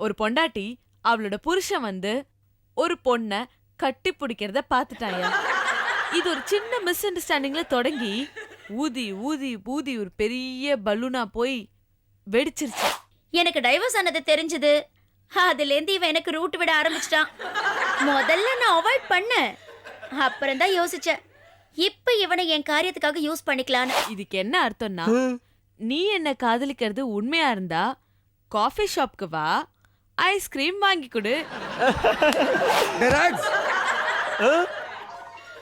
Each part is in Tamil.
ஒரு பொண்டாட்டி அவளோட புருஷன் வந்து ஒரு பொண்ண கட்டி பிடிக்கிறத பாத்துட்டாயா. இது ஒரு சின்ன மிஸ் அண்டர்ஸ்டாண்டிங்ல தொடங்கி ஊதி ஊதி ஊதி ஒரு பெரிய பலூனா போய் வெடிச்சிருச்சு. எனக்கு டைவர்ஸ் ஆனது தெரிஞ்சது, அதுல இருந்து இவன் எனக்கு ரூட் விட ஆரம்பிச்சிட்டான். முதல்ல நான் அவாய்ட் பண்ணேன், அப்புறம் தான் யோசிச்சேன் இப்ப இவனை என் காரியத்துக்காக யூஸ் பண்ணிக்கலான்னு. இதுக்கு என்ன அர்த்தம்னா, நீ என்ன காதலிக்கிறது உண்மையா இருந்தா காஃபி ஷாப்க்கு வா, ஐஸ்கிரீம் வாங்கி கொடு.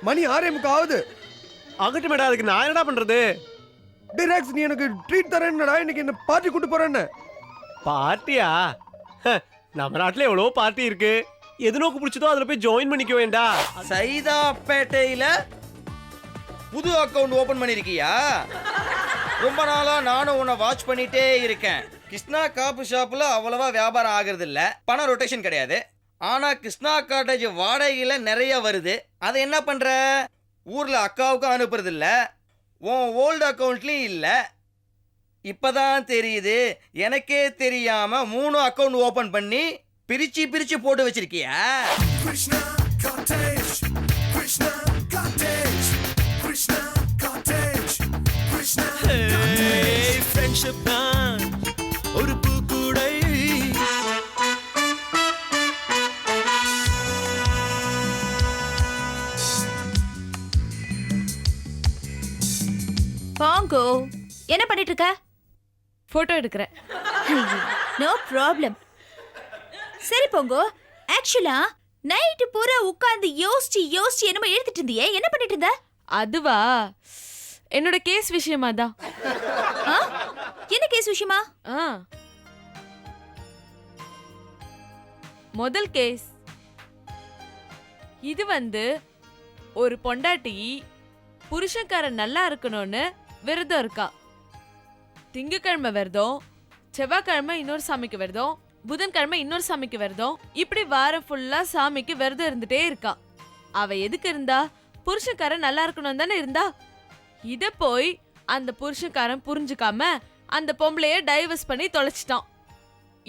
மணி 6:30 ஆகுது. ஆகட்டும் மேடம், அதுக்கு நான் என்னடா பண்றது? டிராக்ஸ், நீ எனக்கு ட்ரீட் தரேன்னுடா. இன்னைக்கு என்ன பார்ட்டி கூட்டு போறேன்னு. பார்ட்டியா? நம்ம நாட்டுல எவ்வளவு பார்ட்டி இருக்கு. எது நோக்கு பிடிச்சதோ அதுல போய் ஜாயின் பண்ணிக்க வேண்டா. சைதாப்பேட்டையில புது அக்கவுண்ட் ஓபன் பண்ணிருக்கியா? ரொம்ப நாளா நானும் உன்னை வாட்ச் பண்ணிட்டே இருக்கேன். கிருஷ்ணா காப்பு ஷாப்ல அவ்வளவா வியாபாரம் ஆகுறது இல்ல, பண ரொட்டேஷன் கிடையாது. ஆனா கிருஷ்ணா காட்டேஜ் வாடகையில நிறைய வருது. அதை என்ன பண்ற? ஊர்ல அக்காவுக்கும் அனுப்புறது இல்ல, உன் ஓல்டு அக்கவுண்ட்லயும் இல்ல. இப்பதான் தெரியுது, எனக்கே தெரியாம 3 அக்கவுண்ட் ஓபன் பண்ணி பிரிச்சு பிரிச்சு போட்டு வச்சிருக்கியா? Krishna Cottage, Krishna Cottage, Krishna Cottage, Krishna Cottage. Friendship தான் ஒரு பூக்கூடை. பாங்கோ, என்ன பண்ணிட்டு இருக்க? போட்டோ எடுக்கிறேன். No problem. சரி போங்கோ, ஆக்சுவலா நைட்டு பூரா உட்கார்ந்து யோசிச்சு யோசிச்சு என்னமோ எழுதிட்டு இருந்தியே, என்ன பண்ணிட்டு இருந்த? அதுவா, என்னோட கேஸ் விஷயமா தான். ஆ? என்ன கேஸ் விஷயமா? முதல் கேஸ் இது வந்து ஒரு பொண்டாட்டி புருஷன்காரன் நல்லா இருக்கணும்னு விரதம் இருக்கா. திங்கக்கிழமை விரதம், செவ்வாய்க்கிழமை இன்னொரு சாமிக்கு விரதம், புதன்கிழமை இன்னொரு சாமிக்கு விரதம், இப்படி வாரம் ஃபுல்லா சாமிக்கு விரதம் இருந்துட்டே இருக்கா. அவ எதுக்கு இருந்தா? புருஷன்காரன் நல்லா இருக்கணும் தானே இருந்தா. இத போய் அந்த புருஷன்காரன் புரிஞ்சுக்காம அந்த பொம்பளைய டைவர்ஸ் பண்ணி தொலைச்சிட்டான்.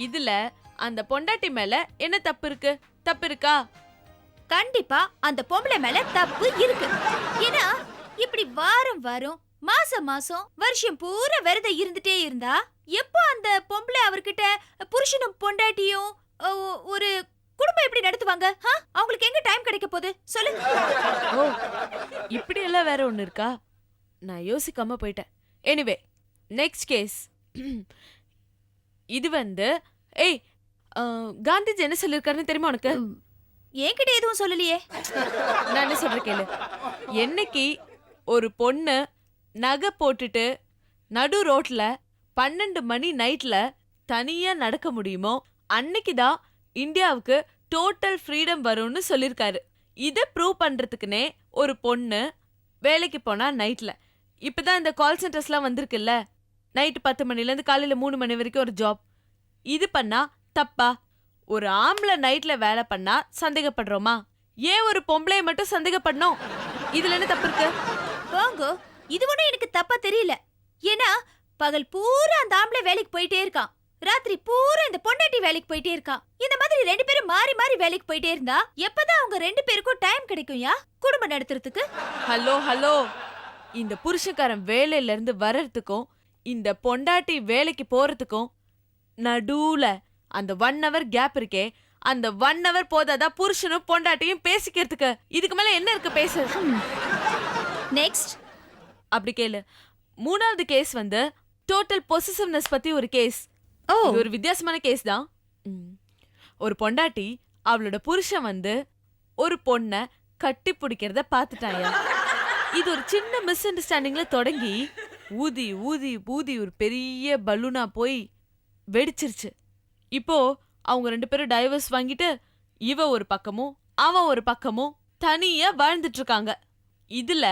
இதுல அந்த பொண்டாட்டி மேல என்ன தப்பு இருக்கு? தப்பு இருக்கா? கண்டிப்பா அந்த பொம்பளை மேல தப்பு இருக்கு. ஏன்னா இப்படி வாரம் வாரம் மாசம் மாசம் வருஷம் பூரா விரதம் இருந்துட்டே இருந்தா எப்போ அந்த பொம்பளை அவர்கிட்ட புருஷனும் பொண்டாட்டியும் ஒரு குடும்பம் எப்படி நடத்துவாங்க? அவங்களுக்கு எங்க டைம் கிடைக்க போகுது சொல்லுங்க. ஓ, இப்படி எல்லாம் வேற ஒண்ணு இருக்கா? நான் யோசிக்காம போயிட்டேன். Anyway, next case. இது வந்து காந்திஜி என்ன சொல்லிருக்காருன்னு தெரியுமா உனக்கு? என்கிட்ட எதுவும் சொல்லலையே. நான் என்ன சொல்றேன் கேளு. என்னைக்கு ஒரு பொண்ணு நகை போட்டுட்டு நடு ரோட்ல 12 மணி நைட்ல தனியா நடக்க முடியுமோ அன்னைக்குதான் இந்தியாவுக்கு டோட்டல் ஃப்ரீடம் வரும்னு சொல்லிருக்காரு. இதை ப்ரூவ் பண்றதுக்குனே ஒரு பொண்ணு வேலைக்கு போனா நைட்ல, இப்பதான் இந்த கால் சென்டர்ஸ்லாம் வந்திருக்குல்ல, நைட்டு 10 மணில இருந்து காலையில 3 மணி வரைக்கும் ஒரு ஜாப். இது பண்ணா தப்பா? ஒரு ஆம்பளை நைட்ல வேலை பண்ணா சந்தேகப்படுறோமா? ஏன் ஒரு பொம்பளைய மட்டும் சந்தேகப்படணும்? இதுல என்ன தப்பு இருக்கு? வாங்கோ, இது ஒன்றும் எனக்கு தப்பா தெரியல. ஏன்னா பகல் பூரா அந்த ஆம்பளை வேலைக்கு போயிட்டே இருக்கான், ராத்திரி பூரா இந்த பொண்டாட்டி வேலைக்கு போயிட்டே இருக்கான். இந்த மாதிரி 2 பேரும் மாறி மாறி வேலைக்கு போயிட்டே இருந்தா எப்பதான் அவங்க 2 பேருக்கும் டைம் கிடைக்கும்யா குடும்பம் நடத்துறதுக்கு? ஹலோ ஹலோ, இந்த புருஷக்காரன் வேலையில இருந்து வர்றதுக்கும் இந்த பொண்டாட்டி வேலைக்கு போறதுக்கும் நடுவுல அந்த 1 hour கேப் இருக்கே, அந்த 1 hour போதாதா புருஷனும் பொண்டாட்டியும் பேசிக்கிறதுக்கு? இதுக்கு மேல என்ன இருக்கு பேச? நெக்ஸ்ட் அப்படி கேளு. 3வது கேஸ் வந்து டோட்டல் பொசசிவ்னஸ் பத்தி ஒரு கேஸ். இது ஒரு வித்தியாசமான கேஸ் தான். ஒரு பொண்டாட்டி அவளோட புருஷன் வந்து ஒரு பொண்ண கட்டி பிடிக்கிறத பாத்துட்டாயா. இது ஒரு சின்ன மிஸ் அண்டர்ஸ்டாண்டிங்ல தொடங்கி ஊதி ஊதி ஊதி ஒரு பெரிய பலூனா போய் வெடிச்சிருச்சு. இப்போ அவங்க 2 பேரும் டைவர்ஸ் வாங்கிட்டு இவ ஒரு பக்கமும் அவன் ஒரு பக்கமும் தனியா வாழ்ந்துட்டு இருக்காங்க. இதுல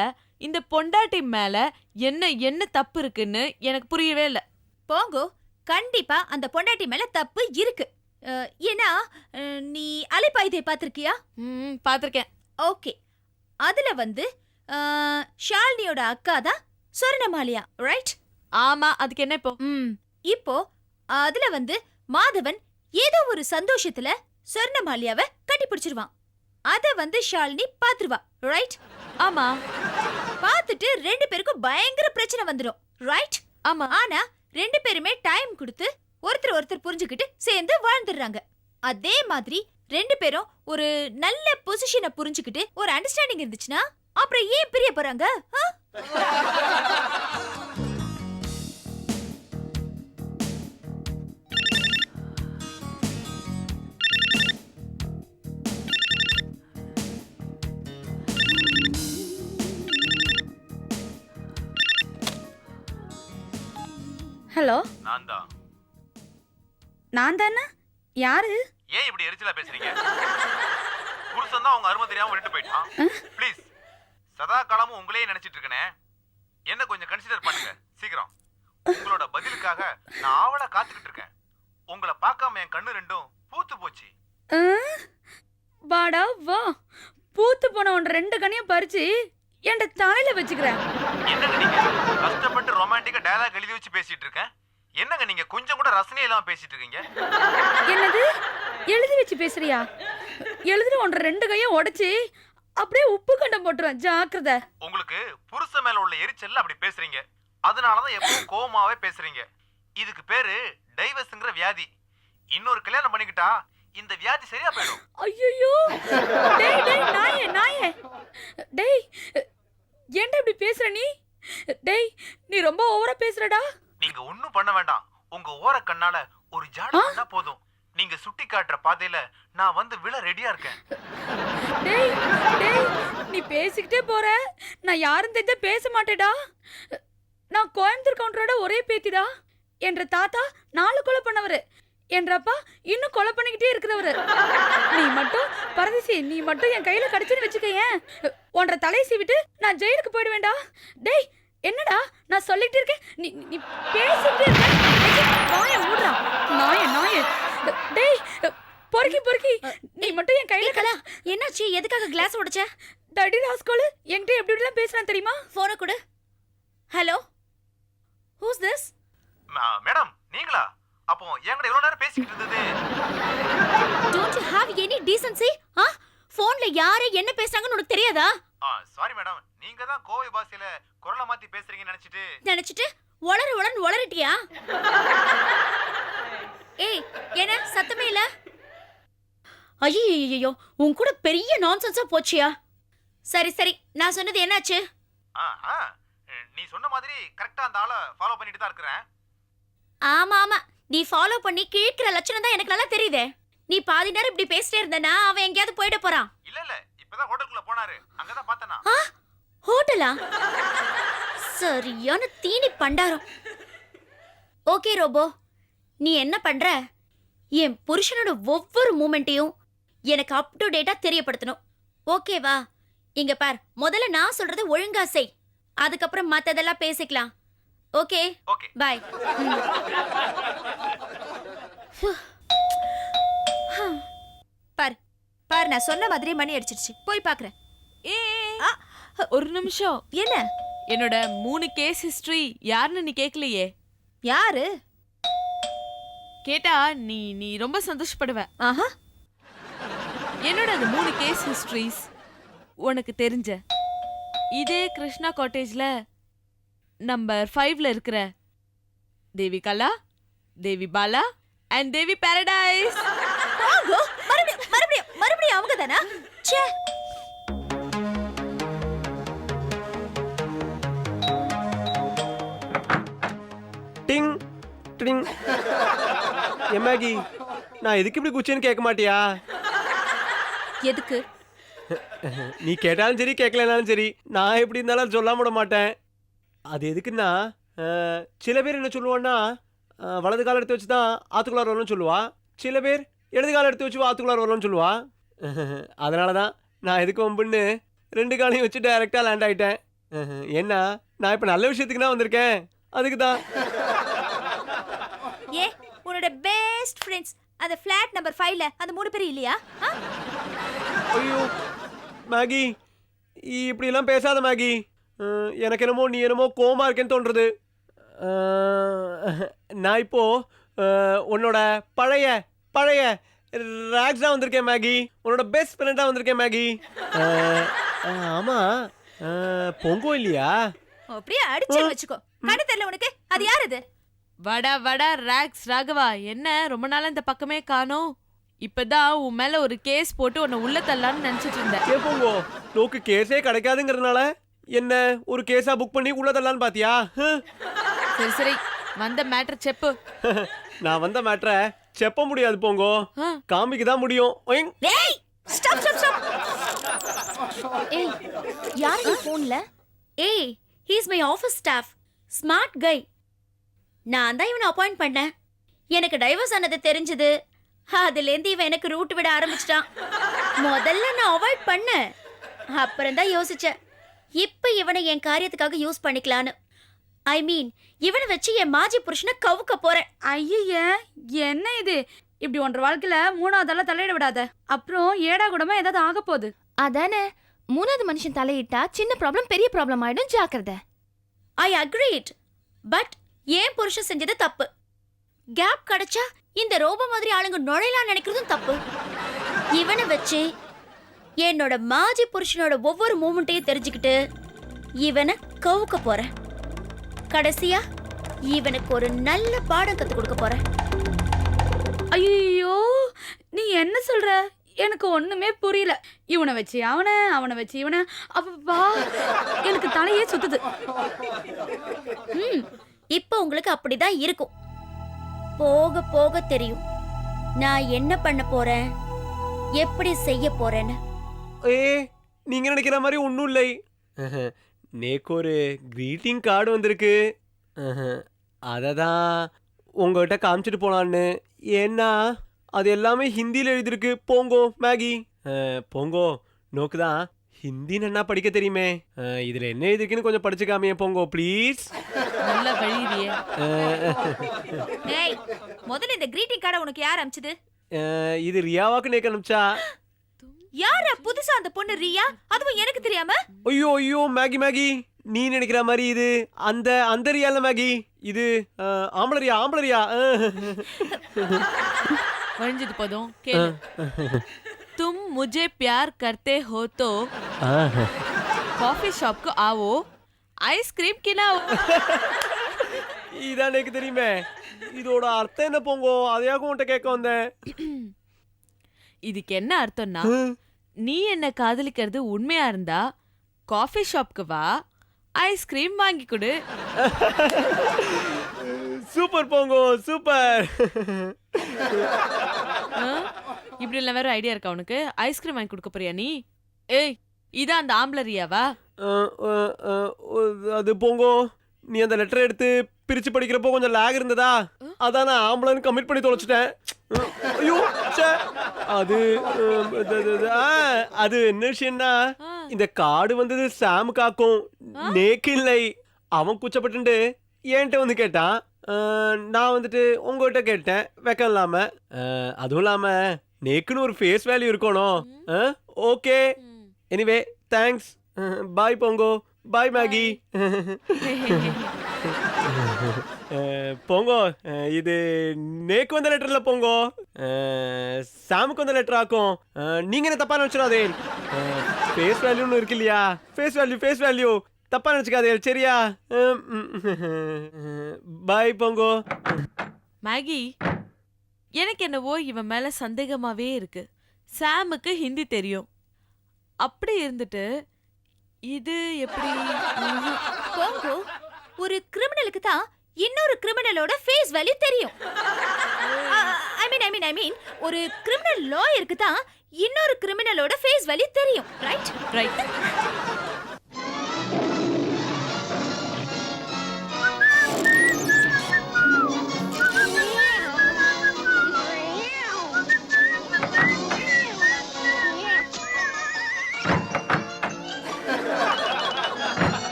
இந்த பொண்டாட்டி மேல என்ன என்ன தப்பு இருக்குன்னு எனக்கு புரியவே இல்ல. போங்கோ, கண்டிப்பா அந்த பொண்டாட்டி மேல தப்பு இருக்கு. ஏன்னா நீ அலைப்பாயுதே பாத்திருக்கியா? பாத்திருக்கேன். ஓகே, அதுல வந்து ஷாலினியோட அக்கா தான் சொர்ணமாலியா, ரைட்? ஆமா, அதுக்கு என்ன இப்போ? இப்போ அதுல வந்து மாதவன் ஏதோ ஒரு சந்தோஷத்துல சொர்ணமாலியாவை கட்டி பிடிச்சிருவான். அத வந்து ஷாலினி பாத்துருவா, ரைட்? ஆமா பார்த்துட்டு ரெண்டு பேருக்கும் பயங்கர பிரச்சனை வந்துடும், ரைட்? ஆமா. ஆனா ரெண்டு பேருமே டைம் கொடுத்து ஒருத்தர் புரிஞ்சுக்கிட்டு சேர்ந்து வாழ்ந்துடுறாங்க. அதே மாதிரி ரெண்டு பேரும் ஒரு நல்ல பொசிஷனை புரிஞ்சுக்கிட்டு ஒரு அண்டர்ஸ்டாண்டிங் இருந்துச்சுன்னா அப்புறம் ஏன் பிரிய போறாங்க? ஹலோ, நான் தான். நான் தானே? யாரு? ஏன் இப்படி எரிச்சலா பேசுறீங்க? புருஷன் தான் உங்க அருமை தெரியாம விட்டு போயிட்டான். ப்ளீஸ், சதா காலமும் உங்களையே நினைச்சிட்டு இருக்கனே, என்ன கொஞ்சம் கன்சிடர் பண்ணுங்க சீக்கிரம். உங்களோட பதிலுக்காக நான் ஆவலா காத்துக்கிட்டு இருக்கேன். உங்களை பார்க்காம என் கண்ணு ரெண்டும் பூத்து போச்சு. வாடா வா, பூத்து போன உன் ரெண்டு கண்ணையும் பறிச்சு என் தலையில வச்சுக்கிறேன். என்னங்க நீங்க கஷ்டப்பட்டு ரொமான்டிக்கா டயலாக் எழுதி வச்சு பேசிட்டு இருக்கேன். என்னங்க நீங்க கொஞ்சம் கூட ரசனையே இல்லாம பேசிட்டு இருக்கீங்க? என்னது எழுதி வச்சு பேசுறியா? எழுதுன உன் ரெண்டு கையும் உடைச்சு அப்படியே உப்பு கண்டம் போட்டுருவேன், ஜாக்கிரதை. உங்களுக்கு புருஷன் மேல உள்ள எரிச்சல்ல அப்படி பேசுறீங்க. அதனாலதான் எப்பவும் கோவமாவே பேசுறீங்க. இதுக்கு பேரு டைவர்ஸ்ங்கிற வியாதி. இன்னொரு கல்யாணம் பண்ணிக்கிட்டா இந்த வியாதி சரியா போயிடும். ஐயோ, டேய் டேய் நாயே நாயே, டேய் ஏன்டா இப்படி பேசுற நீ? டேய் நீ ரொம்ப ஓவரா பேசுறடா. நீங்க ஒண்ணும் பண்ண வேண்டாம். உங்க ஓர கண்ணால ஒரு ஜாட பண்ணா போதும். நீங்க சுட்டி காட்டுற பாதையில நான் வந்து விழ ரெடியா இருக்கேன். டேய் டேய் நீ பேசிக்கிட்டே போற. நான் யாரும் தெரிஞ்சா பேச மாட்டேடா. நான் கோயம்புத்தூர் கவுண்டரோட ஒரே பேத்திடா. என்ற தாத்தா 4 கொலை பண்ணவரு, என்றப்பா இன்னும் கொலை பண்ணிக்கிட்டே இருக்கிறவரு. நீ மட்டும் பரதேசி, நீ மட்டும் என் கையில கடிச்சுன்னு வச்சுக்கேன், ஒன்றரை தலையை சீவிட்டு நான் ஜெயிலுக்கு போயிடுவேண்டா. டேய் என்னடா நான் சொல்லிட்டு இருக்கேன், நீ நீ பேசிக்கிட்டே இருக்க. வாய மூடுறா நாய நாய. டேய் பொறுக்கி பொறுக்கி, நீ மட்டும் என் கையில கலா, என்னாச்சு? எதுக்காக கிளாஸ் உடைச்ச? தடி ராஸ்கோல் என்கிட்ட எப்படி எப்படிலாம் பேசுறான் தெரியுமா? போனை கொடு. Hello, who's this? மேடம் நீங்களா? அப்போ என்கிட்ட எவ்வளவு நேரம் பேசிக்கிட்டு இருந்தது? Don't you have any decency? போன்ல யாரு என்ன பேசுறாங்கன்னு உனக்கு தெரியாதா? சாரி மேடம், நீங்க தான் கோவை பாஷையில குரலை மாத்தி பேசுறீங்கன்னு நினைச்சிட்டு உளறன்னு உளறிட்டியா? ஏய் என்ன சத்தமே இல்ல? ஐயோ, உன் கூட பெரிய நான்சென்ஸா போச்சியா? சரி சரி, நான் சொன்னது என்னாச்சு? நீ சொன்ன மாதிரி கரெக்டா அந்த ஆளை ஃபாலோ பண்ணிட்டு தான் இருக்கறேன். ஆமா ஆமா, நீ ஃபாலோ பண்ணி கேக்குற லட்சணம் தான் எனக்கு நல்லா தெரியுதே. நீ பாதி நேரம் இப்படி பேசிட்டே இருந்தனா அவன் எங்கயாவது போயிட போறான். இல்ல இப்பதான் ஹோட்டலுக்குள்ள போனாரு, அங்கதான் பார்த்தனா. ஹோட்டலா? சரியான தீனி பண்டாரம். ஓகே ரோபோ, நீ என்ன பண்ற? என் புருஷனோட ஒவ்வொரு மூமெண்ட்டையும் எனக்கு அப் டு டேட்டா தெரியப்படுத்தணும், ஓகேவா? இங்க பார், முதல்ல நான் சொல்றத ஒழுங்கா செய், அதுக்கப்புறம் மத்ததெல்லாம் பேசிக்கலாம். Okay okay bye. பார் பார், நான் சொன்ன மாதிரி மணி அடிச்சிருச்சு, போய் பாக்குறேன். ஒரு நிமிஷம். என்ன? என்னோட 3 கேஸ் ஹிஸ்டரி யாருன்னு நீ கேட்கலையே. யாரு? கேட்டா நீ நீ ரொம்ப சந்தோஷப்படுவ. ஆஹா, என்னோட அந்த 3 கேஸ் ஹிஸ்டரிஸ் உனக்கு தெரிஞ்ச இதே கிருஷ்ணா காட்டேஜ்ல நம்பர் 5ல இருக்கிற தேவி கலா, தேவி பாலா அண்ட் தேவி பாரடைஸ். மறுபடியும் அவங்க தானா? ச்சே. டிங் டிங். எம்மாகி, நான் எதுக்கு இப்படி குச்சேன்னு கேட்க மாட்டியா? எதுக்கு? நீ கேட்டாலும் சரி கேட்கலனாலும் சரி, நான் எப்படி இருந்தாலும் சொல்லாம விட மாட்டேன். அது எதுக்குன்னா, சில பேர் என்ன சொல்லுவான்னா, வலது கால் எடுத்து வச்சு தான் ஆத்துக்குள்ளார் வரணும்னு சொல்லுவா. சில பேர் இடது கால் எடுத்து வச்சு ஆத்துக்குள்ளார் வரணும்னு சொல்லுவா. அதனால தான் நான் எதுக்கு வம்புன்னு 2 காலையும் வச்சு டைரெக்டாக லேண்ட் ஆகிட்டேன். ஏன்னா நான் இப்போ நல்ல விஷயத்துக்கு தான் வந்திருக்கேன், அதுக்கு தான். ஏ, உன்னோட பெஸ்ட் ஃப்ரெண்ட்ஸ் அந்த ஃபிளாட் நம்பர் 5ல அந்த 3 பேர் இல்லையா? ஐயோ மேகி, இப்படிலாம் பேசாத மேகி. எனக்கு என்னமோ நீ என்னமோ கோமா இருக்கேன்னு தோன்றுறது. நான் இப்போ உன்னோட பழைய பழைய ராக்ஸா வந்திருக்கேன் மேகி. உன்னோட பெஸ்ட் ஃப்ரெண்டா வந்திருக்கேன் மேகி. ஆமா பொங்கோ இல்லையா? அப்படியே அடிச்சு வச்சுக்கோ. கடை தெரியல உனக்கு? அது யார் அது? வடா வடா ராக்ஸ் ராகவா, என்ன ரொம்ப நாளா இந்த பக்கமே காணோம்? இப்பதான் உன் மேல ஒரு கேஸ் போட்டு உன்னை உள்ள தள்ளலான்னு நினைச்சிட்டு இருந்தேன். ஏ பொங்கோ, நோக்கு கேஸே கிடைக்காதுங்கிறதுனால என்ன ஒரு கேஸா புக் பண்ணி உள்ள தள்ளலான்னு பாத்தியா? சரி சரி, வந்த மேட்டர் செப்பு. நான் வந்த மேட்டரை செப்ப முடியாது பொங்கோ, காமிக்க தான் முடியும். ஒயிங். டேய் ஸ்டாப் ஸ்டாப் ஸ்டாப். ஏய் யார் இந்த போன்ல? ஏய் he is my office staff, smart guy. நான் தான் இவனை அப்பாயிண்ட் பண்ணேன். எனக்கு டைவர்ஸ் ஆனது தெரிஞ்சது, அதுலேருந்து இவன் எனக்கு ரூட் விட ஆரம்பிச்சிட்டான். முதல்ல நான் அவாய்ட் பண்ணேன், அப்புறம் தான் யோசிச்சேன் இப்ப இவனை என் காரியத்துக்காக யூஸ் பண்ணிக்கலான்னு. ஐ மீன் இவனை வச்சு என் மாஜி புருஷனை கவுக்க போறேன். ஐய என்ன இது? இப்படி ஒன்ற வாழ்க்கையில மூணாவதெல்லாம் தலையிட விடாத, அப்புறம் ஏடா கூடமா ஏதாவது ஆக போகுது. அதானே, மூணாவது மனுஷன் தலையிட்டா சின்ன ப்ராப்ளம் பெரிய ப்ராப்ளம் ஆயிடும், ஜாக்கிரதை. ஐ அக்ரீட், பட் ஏன் புருஷன் செஞ்சது தப்பு. கேப் கிடைச்சா இந்த ரோபோ மாதிரி ஆளுங்க நுழையலாம் நினைக்கிறதும் தப்பு. இவனை வச்சு என்னோட மாஜி புருஷனோட ஒவ்வொரு மூமெண்ட்டையும் தெரிஞ்சுக்கிட்டு இவனை கவுக்க போறேன். கடைசியா இவனுக்கு ஒரு நல்ல பாடம் கத்து கொடுக்க போறேன். ஐயோ நீ என்ன சொல்ற? எனக்கு ஒண்ணுமே புரியல. இவனை வச்சு அவனை, அவனை வச்சு இவனை, அப்பா எனக்கு தலையே சுத்துது. இப்போ உங்களுக்கு அப்படிதான் இருக்கும், போக போக தெரியும் நான் என்ன பண்ண போறேன், எப்படி செய்ய போறேன்னு. ஏ நீங்க நினைக்கிற மாதிரி ஒன்றும் இல்லை. நேக்கு ஒரு கிரீட்டிங் கார்டு வந்திருக்கு. அதை தான் உங்கள்கிட்ட காமிச்சிட்டு போலான்னு. ஏன்னா அது எல்லாமே ஹிந்தியில் எழுதிருக்கு. போங்கோ மேகி. போங்கோ நோக்கு தான் ஹிந்தி நன்னா படிக்க தெரியுமே. இதில் என்ன எழுதிருக்குன்னு கொஞ்சம் படிச்சுக்காமையே போங்கோ ப்ளீஸ். நல்ல வழியிறியே. டேய் முதல்ல இந்த கிரீட்டிங் கார்டை உனக்கு யார் அனுப்பிச்சது? இது ரியாவாக்கு நேக்கு அனுப்பிச்சா. யாரா புதுசா அந்த பொண்ணு ரியா? அதுவும் எனக்கு தெரியாம? ஐயோ ஐயோ மேகி மேகி, நீ நினைக்கிற மாதிரி இது அந்த அந்த ரியால மேகி, இது ஆம்பளரியா ஆம்பளரியா. வழிஞ்சது போதும் கேளு. तुम मुझे प्यार करते हो तो कॉफी शॉप को आओ, आइसक्रीम खिलाओ. இதான் எனக்கு தெரியுமே. இதோட அர்த்தம் என்ன போங்கோ? அதையாக உன்கிட்ட கேட்க வந்தேன். இதுக்கு என்ன அர்த்தம்னா, நீ என்ன காதலிக்கிறது உண்மையா இருந்தா காஃபி ஷாப்க்கு வா, ஐஸ்கிரீம் வாங்கி கொடு. சூப்பர் போங்கோ சூப்பர். இப்படி எல்லாம் வேற ஐடியா இருக்கா உனக்கு? ஐஸ்கிரீம் வாங்கி கொடுக்க போறியா நீ? ஏய் இதான் அந்த ஆம்பளரியாவா? அது போங்கோ, நீ அந்த லெட்டர் எடுத்து பிரிச்சு படிக்கிறப்போ கொஞ்சம் லேக் இருந்ததா, அதான் நான் ஆம்பளன்னு கமிட் பண்ணி தொலைச்சிட்டேன். ஐயோ அது அது என்ன விஷயம்னா, இந்த கார்டு வந்தது சாமுக்காக்கும், நேக்கு இல்லை. அவன் கூச்சப்பட்டு என்கிட்ட வந்து கேட்டான். நான் வந்துட்டு உங்ககிட்ட கேட்டேன் வெக்கம் இல்லாம. அதுவும் இல்லாம நேக்குன்னு ஒரு ஃபேஸ் வேல்யூ இருக்கணும். Okay anyway thanks. பாய் போங்கோ. Bye Maggie. போங்கோ இது நேக்கு வந்த லெட்டர்ல போங்கோ, சாமுக்கு வந்த லெட்டர் ஆக்கும். நீங்க என்ன தப்பா நினைச்சிடாதே. ஃபேஸ் வேல்யூன்னு இருக்கு இல்லையா? ஃபேஸ் வேல்யூ தப்பா நினைச்சுக்காதே சரியா? பாய் போங்கோ. மேகி, எனக்கு என்னவோ இவன் மேல சந்தேகமாவே இருக்கு. சாமுக்கு ஹிந்தி தெரியும், அப்படி இருந்துட்டு இது எப்படி? போங்கோ, ஒரு கிரிமினலுக்கு தான் இன்னொரு கிரிமினலோட ஃபேஸ் வேல்யூ தெரியும். ஐ மீன் ஒரு கிரிமினல் லாயருக்கு தான் இன்னொரு கிரிமினலோட ஃபேஸ் வேல்யூ தெரியும். Right right.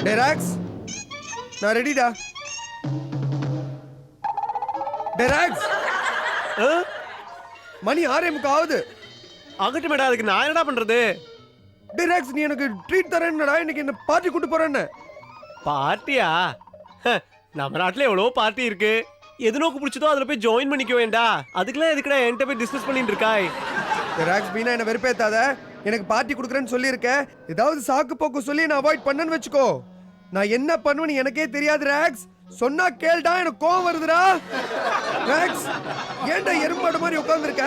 டெராக்ஸ் நான் ரெடிடா. டெராக்ஸ் மணி 6:30 ஆகுது. ஆகட்டும் மேடம், அதுக்கு நான் என்னடா பண்றது? டெராக்ஸ் நீ எனக்கு ட்ரீட் தரேன்னடா, இன்னைக்கு என்ன பார்ட்டி கூட்டு போறேன்னு. பார்ட்டியா? நம்ம நாட்டுல எவ்வளோ பார்ட்டி இருக்கு. எது நோக்கு பிடிச்சதோ அதுல போய் ஜாயின் பண்ணிக்க வேண்டா. அதுக்கெல்லாம் எதுக்குடா என்கிட்ட போய் டிஸ்கஸ் பண்ணிட்டு இருக்காய்? ராக்ஸ் பீனா என்ன வெறுப்பேத்தாத. எனக்கு பார்ட்டி கொடுக்குறேன்னு சொல்லியிருக்கேன். ஏதாவது சாக்கு போக்கு சொல்லி நான் அவாய்ட் பண்ணேன்னு வச்சுக்கோ. நான் என்ன பண்ணுவேன்னு எனக்கே தெரியாது ராக்ஸ். சொன்னா கேள்டா, எனக்கு கோவம் வருதுடா. ராக்ஸ் ஏன்டா எருமாடு மாதிரி உட்கார்ந்திருக்க?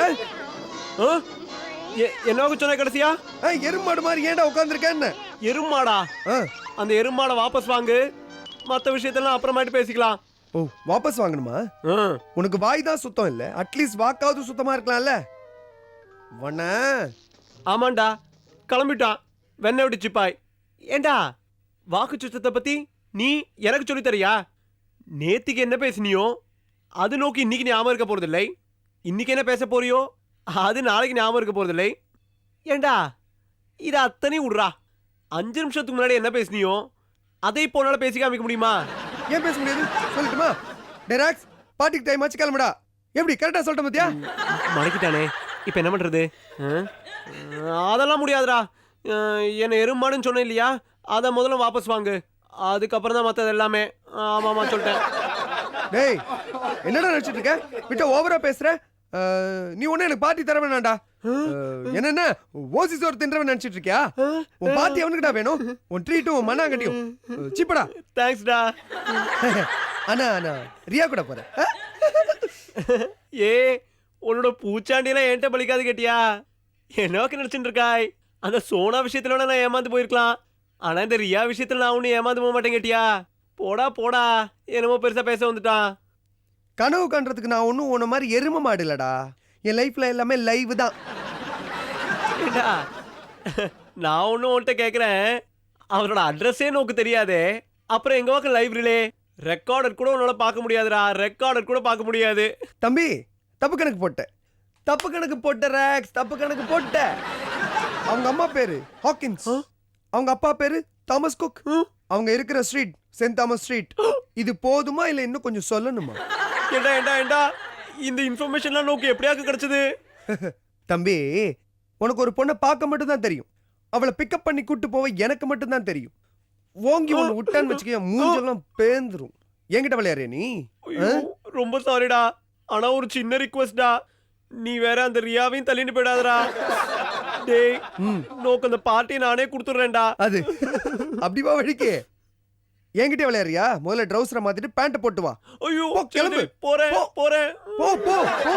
என்ன சொன்ன கடைசியா? எருமாடு மாதிரி ஏன்டா உட்கார்ந்திருக்கேன்னு. எருமாடா? அந்த எருமாடை வாபஸ் வாங்கு. மத்த விஷயத்தெல்லாம் அப்புறமாட்டு பேசிக்கலாம். ஓ, வாபஸ் வாங்கணுமா? உனக்கு வாய் தான் சுத்தம் இல்ல, அட்லீஸ்ட் வாக்காவது சுத்தமா இருக்கலாம்ல. வண்ண ஆமாண்டா, கிளம்பிட்டான் வெண்ணெய் விட்டு சிப்பாய். ஏண்டா வாக்கு சுத்தத்தை பத்தி நீ எனக்கு சொல்லி தரியா? நேத்திக்கு என்ன பேசினியோ அது நோக்கி இன்னைக்கு ஞாபகம் இருக்க போறதில்லை. இன்னைக்கு என்ன பேச போறியோ அது நாளைக்கு ஞாபகம் இருக்க போறதில்லை. ஏண்டா இது அத்தனையும் விடுறா. 5 நிமிஷத்துக்கு முன்னாடி என்ன பேசினியோ அதை போனால பேசி காமிக்க முடியுமா? ஏன் பேச முடியாது? சொல்லட்டுமா? டெராக்ஸ் பார்ட்டிக்கு டைம் ஆச்சு, கிளம்புடா. எப்படி கரெக்டா சொல்லிட்ட மத்தியா? மடக்கிட்டானே, இப்ப என்ன பண்றது? அதெல்லாம் முடியாதுடா. என்ன எருமாடுன்னு சொன்னேன் இல்லையா, அதை முதல்ல வாபஸ் வாங்கு. அதுக்கப்புறம் தான் மற்றது எல்லாமே. ஆமாமா சொல்லிட்டேன். டேய் என்னடா நினைச்சிட்டு இருக்க? விட்ட ஓவரா பேசுற. நீ ஒண்ணு எனக்கு பார்ட்டி தர வேணாம்டா. என்னென்ன ஓசிஸ் ஒரு தின்றவன் நினைச்சிட்டு இருக்கியா? உன் பார்ட்டி அவனுக்குடா வேணும். உன் ட்ரீட்டும் உன் மண்ணாங்கட்டியும் சீப்படா. தேங்க்ஸ்டா. அண்ணா அண்ணா ரியா கூட போற. ஏ உன்னோட பூச்சாண்டியெல்லாம் என்கிட்ட பலிக்காது கேட்டியா? என்னோக்கு நினைச்சுட்டு இருக்காய்? அந்த சோனா விஷயத்துல நான் ஏமாந்து போயிருக்கலாம். ஆனா இந்த ரியா விஷயத்துல நான் ஒன்னும் ஏமாந்து போக மாட்டேன் கேட்டியா? போடா போடா, என்னமோ பெருசா பேச வந்துட்டான். கனவு கண்டுறதுக்கு நான் ஒன்றும் உன்ன மாதிரி எரும மாடு இல்லடா. என் லைஃப்ல எல்லாமே லைவ் தான். நான் ஒன்னும் உன்கிட்ட கேட்குறேன், அவரோட அட்ரஸே நோக்கு தெரியாதே, அப்புறம் எங்க வாக்கு லைப்ரரியிலே ரெக்கார்டர் கூட உன்னால பார்க்க முடியாதுடா. ரெக்கார்டர் கூட பார்க்க முடியாது. தம்பி தப்பு கணக்கு போட்ட. தப்பு கணக்கு போட்ட ராக்ஸ், தப்பு கணக்கு போட்ட. அவங்க அம்மா பேரு ஹாக்கின்ஸ், அவங்க அப்பா பேரு தாமஸ் குக். அவங்க இருக்கிற ஸ்ட்ரீட் சென்ட் தாமஸ் ஸ்ட்ரீட். இது போதுமா இல்ல இன்னும் கொஞ்சம் சொல்லணுமா? ஏண்டா ஏண்டா ஏண்டா இந்த இன்ஃபர்மேஷன்லாம் நோக்கு எப்படியாக்கு கிடைச்சது? தம்பி உனக்கு ஒரு பொண்ணை பார்க்க மட்டும் தான் தெரியும். அவளை பிக்கப் பண்ணி கூட்டு போக எனக்கு மட்டும் தான் தெரியும். ஓங்கி ஒன்று விட்டான்னு வச்சுக்க மூஞ்செல்லாம் பேந்துரும். என்கிட்ட விளையாடுறிய நீ? ரொம்ப சாரிடா, ஆனா ஒரு சின்ன ரிக்வெஸ்டா. நீ வேற அந்த ரியாவையும் தள்ளிட்டு போயிடாதடா. டேய் நோக்கு அந்த பார்ட்டி நானே கொடுத்துறேன்டா. அது அப்படிவா வழிக்கே? என்கிட்ட விளையாடுறியா? முதல்ல ட்ரவுசரை மாத்திட்டு பேண்ட் போட்டு வா. ஐயோ கிளம்பு. போறேன் போறேன். போ போ போ.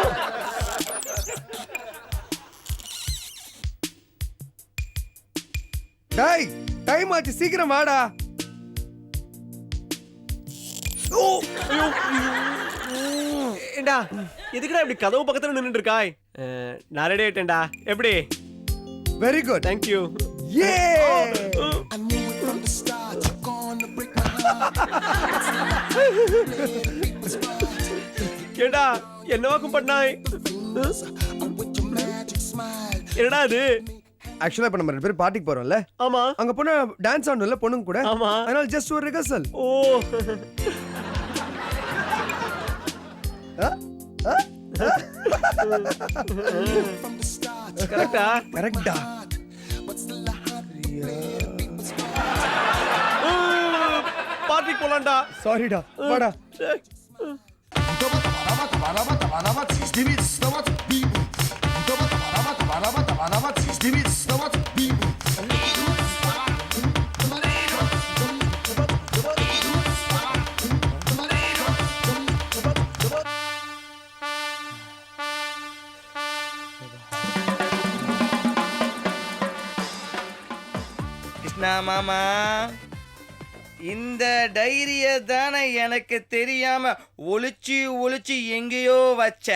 டேய் டைம் ஆச்சு, சீக்கிரம் வாடா. ஏண்டா எதுக்குடா இப்படி கதவு பக்கத்துல நின்னுட்டு இருக்காய்? நான் ரெடி ஆயிட்டேன்டா. எப்படி? Very good. Thank you. யே I knew it from the start. You're gonna break my heart. ஏண்டா என்னவாக்கும் பண்ணாய்? I'm with your magic smile. என்னடா அது? ஆக்சுவலா இப்ப நம்ம 2 பேரும் பார்ட்டிக்கு போறோம்ல, ஆமா அங்க பொண்ணு டான்ஸ் ஆடணும்ல பொண்ணுங்க கூட. ஆமா. அதனால ஜஸ்ட் ஒரு rehearsal. Oh From the start. கரெக்டா? கரெக்டா? But still I had பார்ட்டிக்கு போலாம்டா. சாரிடா, வாடா. கிருஷ்ணா மாமா, இந்த டைரிய தானே எனக்கு தெரியாம ஒளிச்சு ஒளிச்சு எங்கேயோ வச்ச.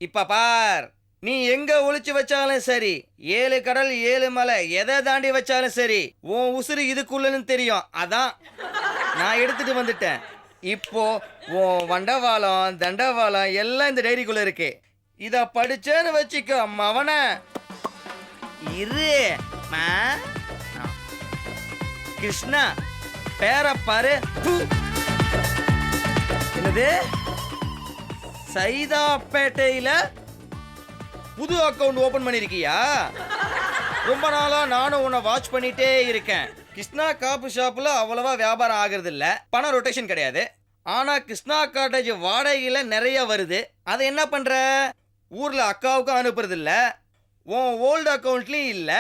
இப்ப பார், நீ எங்க ஒளிச்சு வச்சாலும் சரி, 7 கடல் 7 மலை எதை தாண்டி வச்சாலும் சரி, உன் உசுறு இதுக்குள்ளன்னு தெரியும். அதான் நான் எடுத்துட்டு வந்துட்டேன். இப்போ உன் வண்டவாளம் தண்டவாளம் எல்லாம் இந்த டைரிக்குள்ள இருக்கு. இத படிச்சேன்னு வச்சுக்கோ மவன இரு. கிருஷ்ணா பேர பாரு. என்னது? சைதாப்பேட்டையில புது அக்கவுண்ட் ஓபன் பண்ணிருக்கியா? ரொம்ப நாளா நானும் உன்னை வாட்ச் பண்ணிட்டே இருக்கேன். கிருஷ்ணா காப்பு ஷாப்ல அவ்வளவா வியாபாரம் ஆகுறது இல்ல, பணம் ரொட்டேஷன் கிடையாது. ஆனா கிருஷ்ணா காட்டேஜ் வாடகையில நிறைய வருது. அதை என்ன பண்ற? ஊர்ல அக்காவுக்கும் அனுப்புறது இல்ல, உன் ஓல்டு அக்கௌண்ட்லயும் இல்ல.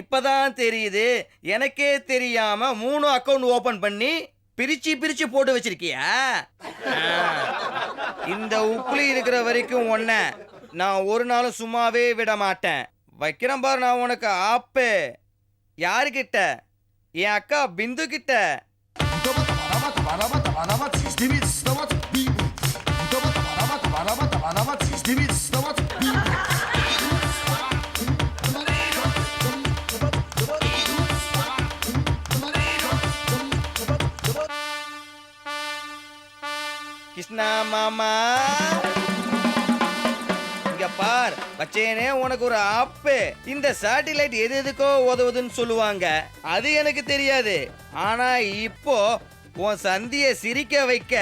இப்பதான் தெரியுது, எனக்கே தெரியாம 3 அக்கௌண்ட் ஓபன் பண்ணி பிரிச்சு பிரிச்சு போட்டு வச்சிருக்கியா? இந்த உப்புலி இருக்கிற வரைக்கும் ஒன்ன நான் ஒரு நாளும் சும்மாவே விட மாட்டேன். வைக்கிறேன் பாரு நான் உனக்கு ஆப்பு. யாருக்கிட்ட? என் அக்கா பிந்து கிட்ட. கிருஷ்ணா மாமா இங்க பார், வச்சேனே உனக்கு ஒரு ஆப்பு. இந்த சேட்டிலைட் எது எதுக்கோ உதவுதுன்னு சொல்லுவாங்க, அது எனக்கு தெரியாது. ஆனா இப்போ உன் சந்திய சிரிக்க வைக்க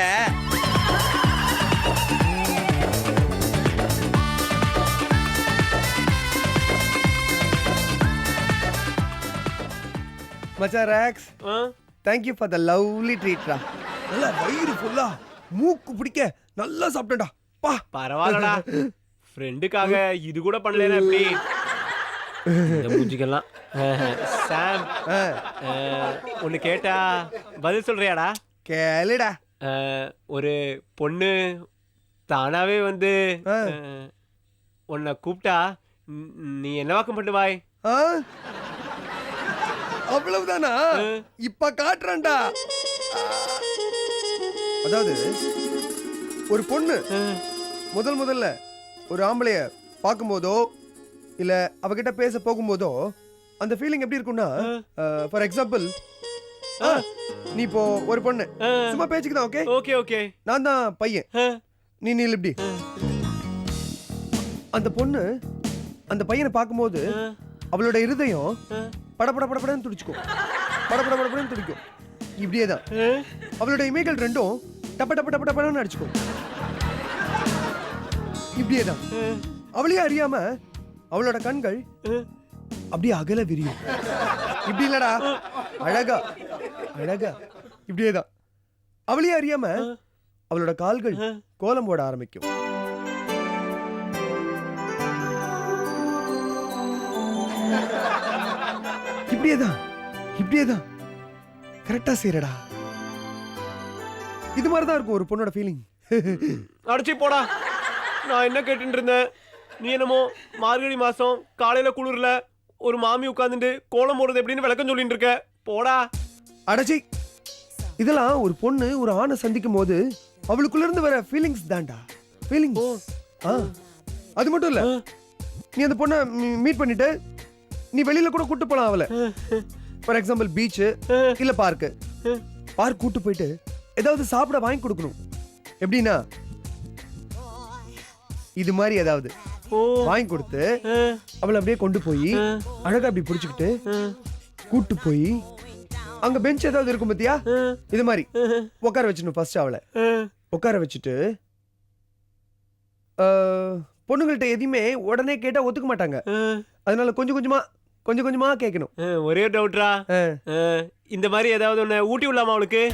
மச்சான் rocks, thank you for the lovely ட்ரீட்ரா. நல்லா வயிறு ஃபுல்லா மூக்கு பிடிக்க நல்லா சாப்பிட்டேன்டா. பா பரவாயில்லடா, ஃப்ரெண்டுக்காக இது கூட பண்ணலனா எப்படி? இந்த மூஞ்சிக்கெல்லாம். சாம், ஒன்னு கேட்டா பதில் சொல்றியாடா? கேளுடா. ஒரு பொண்ணு தானாவே வந்து உன்னை கூப்பிட்டா நீ என்ன வாக்கம் பண்ணுவாய்? அவ்வளவுதானா? இப்ப காட்டுறேன்டா. அதாவது ஒரு பொண்ணு முதல்ல ஒரு ஆம்பளைய பார்க்கும்போதோ இல்ல அவகிட்ட பேச போகும்போதோ அந்த ஃபீலிங் எப்படி இருக்கும்னா, ஃபார் எக்ஸாம்பிள், நீ இப்போ ஒரு பொண்ணு சும்மா பேச்சுக்கு தான், ஓகே ஓகே ஓகே, நான் தான் பையன், நீ நீல் இப்படி. அந்த பொண்ணு அந்த பையனை பார்க்கும்போது அவளோட இருதயம் படபடன்னு துடிச்சுக்கும், படபடன்னு துடிக்கும். இப்படியே தான் அவளோட இமைகள் ரெண்டும் டப்பன்னு அடிச்சுக்கும். இப்படியே தான் அவளையே அறியாம அவளோட கண்கள் அப்படியே அகல விரியும். இப்படி இல்லடா, அழகா அழகா இப்படியே தான் அவளையே அறியாம அவளோட கால்கள் கோலம் போட ஆரம்பிக்கும். இப்படியே தான் கரெக்டா செய்யறடா. இது மாதிரி தான் இருக்கும் ஒரு பொண்ணோட ஃபீலிங். அடிச்சு போடா. நான் என்ன கேட்டுட்டு இருந்தேன், நீ என்னமோ மார்கழி மாசம் காலையில குளிர்ல ஒரு மாமி உட்கார்ந்துட்டு கோலம் போடுறது எப்படின்னு விளக்கம் சொல்லிட்டு இருக்க. போடா. அடச்சி, இதெல்லாம் ஒரு பொண்ணு ஒரு ஆணை சந்திக்கும் போது அவளுக்குள்ள இருந்து வர ஃபீலிங்ஸ் தான்டா. ஃபீலிங்ஸ். அது மட்டும் இல்ல, நீ அந்த பொண்ணை மீட் பண்ணிட்டு நீ வெளியில கூட கூட்டு போலாம் அவளை. ஃபார் எக்ஸாம்பிள் பீச் இல்ல பார்க் கூட்டு போயிட்டு ஏதாவது சாப்பிட வாங்கி கொடுக்கணும். எப்படின்னா இது மாதிரி ஏதாவது வாங்கி கொடுத்து அவளை அப்படியே கொண்டு போய் அழகா அப்படி புடிச்சுக்கிட்டு கூட்டு போய் அங்க பெஞ்ச் ஏதாவது இருக்கும் பத்தியா, இது மாதிரி உட்கார வச்சிடணும். ஃபர்ஸ்ட் அவளை உட்கார வச்சுட்டு, பொண்ணுங்கள்ட்ட எதையுமே உடனே கேட்டா ஒத்துக்க மாட்டாங்க, அதனால கொஞ்சம் கொஞ்சமா கேட்கணும். ஒரே டவுட்ரா, இந்த மாதிரி ஏதாவது ஒண்ணு ஊட்டி விடலாமா அவளுக்கு?